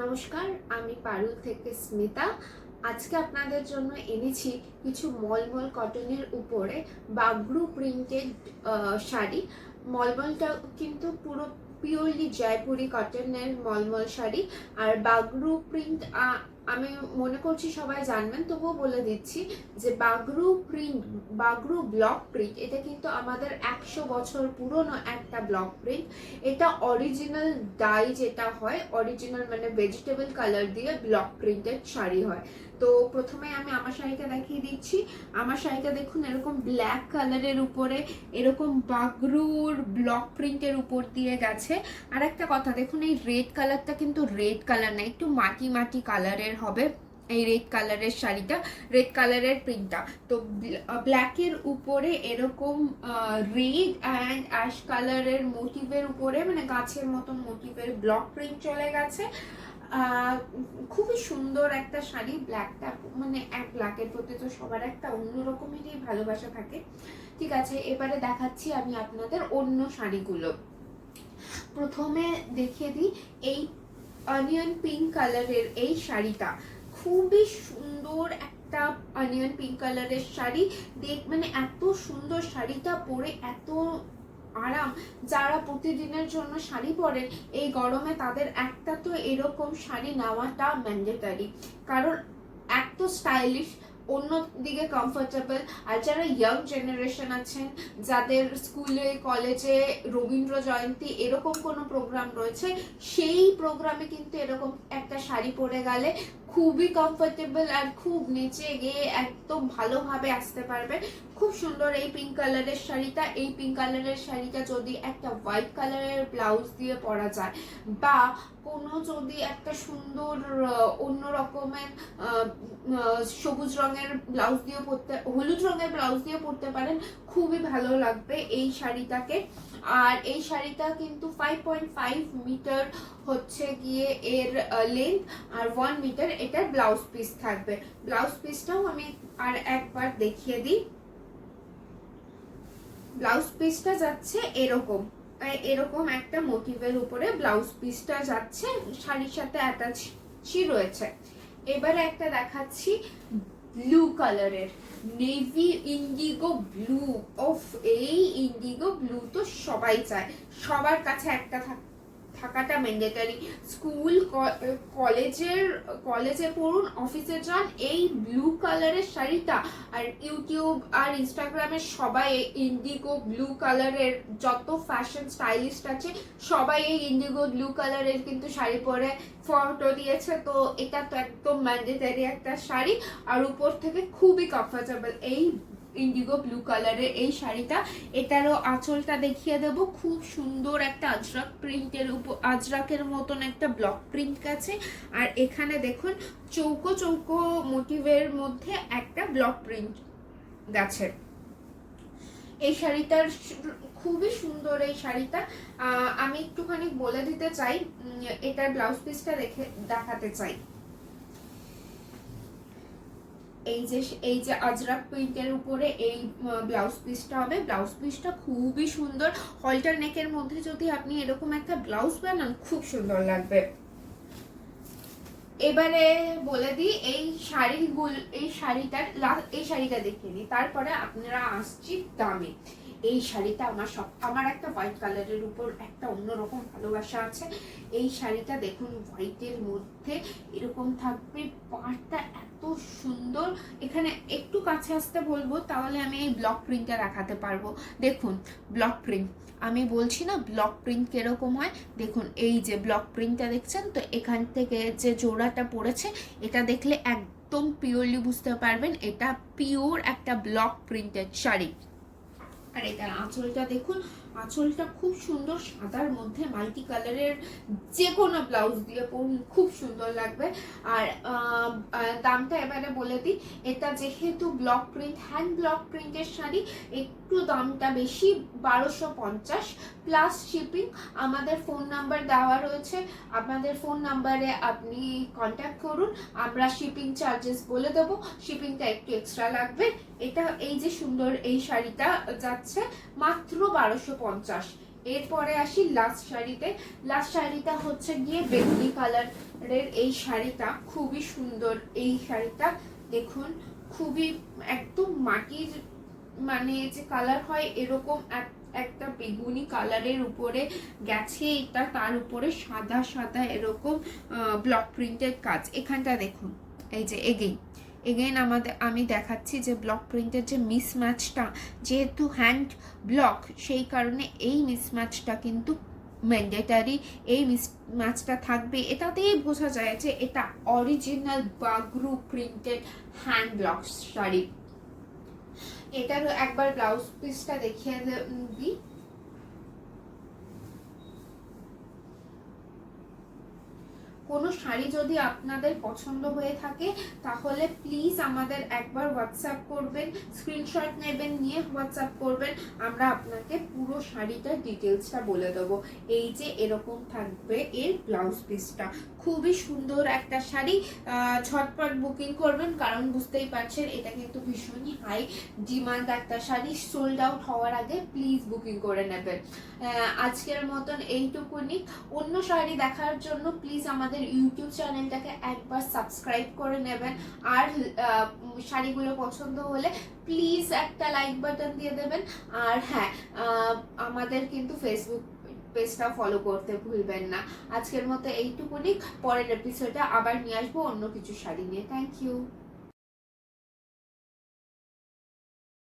নমস্কার, আমি পারুল থেকে স্মিতা। আজকে আপনাদের জন্য এনেছি কিছু মলমল কটনের উপরে বাগরু প্রিন্টেড শাড়ি। মলমলটা কিন্তু পুরো পিওরলি জয়পুরি কটনের মলমল শাড়ি। আর বাগরু প্রিন্ট আমি মনে করছি সবাই জানবেন, তবুও বলে দিচ্ছি যে Bagru print, Bagru block print, এটা কিন্তু আমাদের 100 বছর পুরনো একটা ব্লক প্রিন্ট। এটা অরিজিনাল ডাই যেটা হয়, অরিজিনাল মানে ভেজিটেবল কালার দিয়ে ব্লক প্রিন্টেড শাড়ি হয়। তো প্রথমে আমি আমার শাড়িটা দেখিয়ে দিচ্ছি। আমার শাড়িটা দেখুন, এরকম ব্ল্যাক কালারের উপরে এরকম বাগরুর ব্লক প্রিন্টের উপর দিয়ে গেছে। আর একটা কথা দেখুন, এই রেড কালারটা কিন্তু রেড কালার না, একটু মাটি মাটি কালারের হবে এই রেড কালারের শাড়িটা, রেড কালারের প্রিন্টটা। তো ব্ল্যাকের উপরে এরকম রেড অ্যান্ড অ্যাশ কালারের মোটিভের উপরে, মানে গাছের মতন মোটিভের ব্লক প্রিন্ট চলে গেছে। খুবই সুন্দর একটা শাড়ি। ব্ল্যাকটা মানে ব্ল্যাকের প্রতি তো সবার একটা অন্যরকমেরই ভালোবাসা থাকে। ঠিক আছে, এবারে দেখাচ্ছি আমি আপনাদের অন্য শাড়িগুলো। প্রথমে দেখিয়ে দিই এই অনিয়ন পিঙ্ক কালারের এই শাড়িটা। খুবই সুন্দর একটা অনিয়ন পিঙ্ক কালারের শাড়ি। মানে এত সুন্দর শাড়িটা পরে, এত আরাম। যারা প্রতিদিনের জন্য শাড়ি পরেন এই গরমে, তাদের একটা তো এরকম শাড়ি নেওয়াটা ম্যান্ডেটারি, কারণ এত স্টাইলিশ, অন্যদিকে কমফোর্টেবল। আর যারা ইয়াং জেনারেশন আছেন, যাদের স্কুলে কলেজে রবীন্দ্র জয়ন্তী এরকম কোনো প্রোগ্রাম রয়েছে, সেই প্রোগ্রামে কিন্তু এরকম একটা শাড়ি পরে গেলে খুবই কমফোর্টেবল আর খুব নিচে গিয়ে একদম ভালোভাবে আসতে পারবে। খুব সুন্দর এই পিঙ্ক কালারের শাড়িটা। এই পিঙ্ক কালারের শাড়িটা যদি একটা হোয়াইট কালারের ব্লাউজ দিয়ে পরা যায়, বা কোনো যদি একটা সুন্দর অন্য রকমের সবুজ রঙের ব্লাউজ দিয়ে পরতে, হলুদ রঙের ব্লাউজ দিয়ে পরতে পারেন, খুবই ভালো লাগবে এই শাড়িটাকে। আর এই শাড়িটা কিন্তু 5.5 মিটার হচ্ছে গিয়ে এর লেন্থ, আর 1 মিটার এটার ব্লাউজ পিস থাকবে। ব্লাউজ পিসটাও আমি আর একবার দেখিয়ে দিই। ব্লাউজ পিসটা যাচ্ছে এরকম, এরকম একটা মোটিভের উপরে ব্লাউজ পিসটা যাচ্ছে, শাড়ির সাথে অ্যাটাচই রয়েছে। এবারে একটা দেখাচ্ছি ব্লু কালারের, নেভি ইন্ডিগো ব্লু। অফ, এই ইন্ডিগো ব্লু তো সবাই চায়, সবার কাছে একটা থাকাটা ম্যান্ডেটারি। স্কুল কলেজে পড়ুন, অফিসে যান, এই ব্লু কালারের শাড়িটা। আর ইউটিউব আর ইনস্টাগ্রামে সবাই ইন্ডিগো ব্লু কালারের, যত ফ্যাশন স্টাইলিস্ট আছে সবাই এই ইন্ডিগো ব্লু কালারের কিন্তু শাড়ি পরে ফটো দিয়েছে। তো এটা তো একদম ম্যান্ডেটারি একটা শাড়ি, আর উপর থেকে খুবই কমফোর্টেবল এই ইন্ডিগো ব্লু কালারের এই শাড়িটা। এটারও আঁচলটা দেখিয়ে দেব। খুব সুন্দর একটা আজরাক প্রিন্টের উপর, আজরাকের মতন একটা ব্লক প্রিন্ট আছে। আর এখানে দেখুন চৌকো চৌকো মোটিভের মধ্যে একটা ব্লক প্রিন্ট গেছে। এই শাড়িটার খুবই সুন্দর এই শাড়িটা। আমি একটুখানি বলে দিতে চাই, এটার ব্লাউজ পিসটা দেখাতে চাই। এই যে আজরাক প্রিন্টের উপরে এই ব্লাউজ পিসটা হবে। ব্লাউজ পিসটা খুবই সুন্দর। হলটার নেকের মধ্যে যদি আপনি এরকম একটা ব্লাউজ বানান, খুব সুন্দর লাগবে। এবারে বলে দিই এই শাড়িটা দেখিয়ে দিই, তারপরে আপনারা আসছি দামে। এই শাড়িটা আমার একটা হোয়াইট কালারের উপর একটা অন্যরকম ভালোবাসা আছে। এই শাড়িটা দেখুন, হোয়াইটের মধ্যে এরকম থাকবে, পাড়টা এত সুন্দর। এখানে একটু কাছে আসতে বলবো, তাহলে আমি এই ব্লক প্রিন্টটা দেখাতে পারবো। দেখুন ব্লক প্রিন্ট, আমি বলছি না ব্লক প্রিন্ট কিরকম হয়। দেখুন এই যে ব্লক প্রিন্টটা দেখছেন তো, এখান থেকে যে জোড়াটা পড়েছে, এটা দেখলে একদম পিওরলি বুঝতে পারবেন এটা পিওর একটা ব্লক প্রিন্টেড শাড়ি। আর এটার আঁচলটা দেখুন, আঁচলটা খুব সুন্দর, সাদার মধ্যে মাল্টি কালারের, যে কোনো ব্লাউজ দিয়ে পরুন খুব সুন্দর লাগবে। আর দামটা এবারে বলে দিই। এটা যেহেতু ব্লক প্রিন্ট, হ্যান্ড ব্লক প্রিন্টের শাড়ি, একটু দামটা বেশি, 1250 প্লাস শিপিং। আমাদের ফোন নাম্বার দেওয়া রয়েছে, আপনাদের ফোন নাম্বারে আপনি কন্ট্যাক্ট করুন, আমরা শিপিং চার্জেস বলে দেবো, শিপিংটা একটু এক্সট্রা লাগবে। এটা এই যে সুন্দর এই শাড়িটা যাচ্ছে মাত্র 1250। এরপরে আসি লাস্ট শাড়িতে। লাস্ট শাড়িটা হচ্ছে গিয়ে বেগুনি কালার। এই শাড়িটা খুবই সুন্দর। এই শাড়িটা দেখুন, খুবই একদম মাটির মানে যে কালার হয় এরকম একটা বেগুনি কালারের উপরে গেছে এটা, তার উপরে সাদা সাদা এরকম ব্লক প্রিন্টের কাজ। এখানটা দেখুন, এই যে এগেইন আমি দেখাচ্ছি যে ব্লক প্রিন্টের যে মিসম্যাচটা, যেহেতু হ্যান্ড ব্লক সেই কারণে এই মিসম্যাচটা কিন্তু ম্যান্ডেটারি। এই মিসম্যাচটা থাকবে, এটাতেই বোঝা যায় যে এটা original Bagru printed hand block sari. এটারও একবার ব্লাউজ পিসটা দেখিয়ে দিই। কোনো শাড়ি যদি আপনাদের পছন্দ হয়ে থাকে তাহলে প্লিজ আমাদের একবার হোয়াটসঅ্যাপ করবেন, স্ক্রিনশট নেবেন, নিয়ে হোয়াটসঅ্যাপ করবেন, আমরা আপনাকে পুরো শাড়িটার ডিটেলসটা বলে দেবো। এই যে এরকম থাকবে এর ব্লাউজ পিসটা, খুবই সুন্দর একটা শাড়ি। ঝটপট বুকিং করবেন, কারণ বুঝতেই পারছেন এটা কিন্তু ভীষণই হাই ডিমান্ড একটা শাড়ি। সোল্ড আউট হওয়ার আগে প্লিজ বুকিং করে নেবেন। আজকের মতন এইটুকুনি। অন্য শাড়ি দেখার জন্য প্লিজ আমাদের ইউটিউব চ্যানেলটাকে একবার সাবস্ক্রাইব করে নেবেন। আর শাড়িগুলো পছন্দ হলে প্লিজ একটা লাইক বাটন দিয়ে দেবেন। আর হ্যাঁ, আমাদের কিন্তু ফেসবুক পেজটা ফলো করতে ভুলবেন না। আজকের মতো এইটুকুনি। পরের এপিসোডে আবার নিয়ে আসবো অন্য কিছু শাড়ি নিয়ে। Thank you.